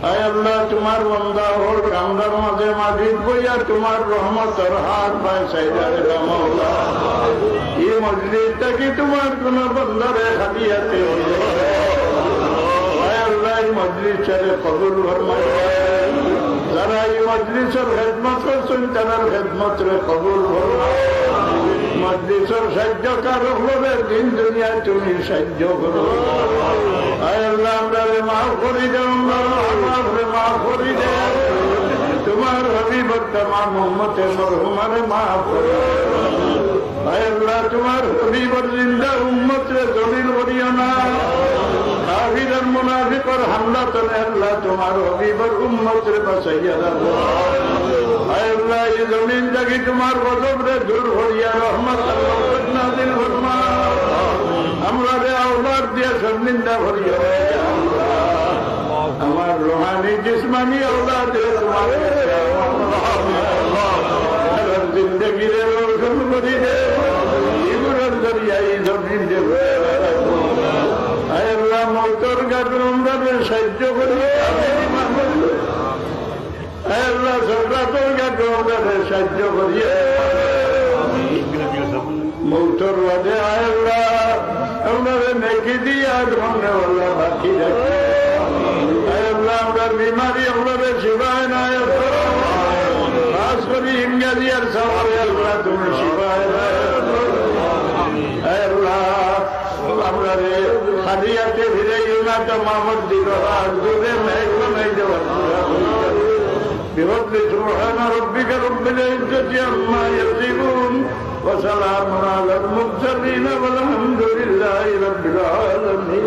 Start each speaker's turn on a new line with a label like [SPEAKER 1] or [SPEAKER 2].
[SPEAKER 1] আয় আল্লাহ তোমার বান্দা হোক কামদার মাঝে মাজিদ বইয়া তোমার রহমতের হাত পায় সাইদারে মাওলা এই মজলিসটা কি তোমার কোন বান্দারে হাদিয়াতে হইল আয় আল্লাহ এই মজলিসটারে কবুল ফরমায় যারা এই মজলিসের খেদমত করছেন তাদের খেদমতরে কবুল ফরমায় মজলিসের সাহায্যকার হলে দিন দুনিয়ায় তুমি সাহায্য করো আয় আল্লাহ আমরা মাফ করি দেন মাফ করি দেন তোমার হবিবর তামাম উম্মতে মরহুমারে মাফ করো আয় আল্লাহ তোমার হবিবর জিন্দা উম্মতরে জলিল করিও না কাফির আর মুনাফিকর হামলা তলে আল্লাহ তোমার হবিবর উম্মতরে বাঁচাইয়া রাখো আয় আল্লাহ এই জমিন থাকি তোমার গজবরে দূর করিয়া রহমত নাযিল ফরমা আমরা রে আওলাদ দিয়া শর্মিন্দা করিয়া আমার রুহানি জিসমানি আওলাদ তোমার জিন্দগিরে রোশন করি দে জীবনের জরিয়াই জমিন দেব আয় আল্লাহ মৌতর গাছের আমরা সাহায্য করি আল্লাহ সরকার গাছের আমরা সাহায্য করি মৌতর বাদে আল্লাহ আমরা নেকি দিয়ে আল্লাহ বাকি রাখি আল্লাহ আমরা বিমারি আমরা শিবায় না খাস করি ইংরাজি আর সবাই আল্লাহ তুমি শিবায় আল্লাহ আমরা হাদিয়াতে ফিরে না তো মামদ দিল আর দূরে মেঘ দেওয়ার بفضل سبحان ربك رب العزة عما يصفون وسلام على المرسلين والحمد لله رب العالمين.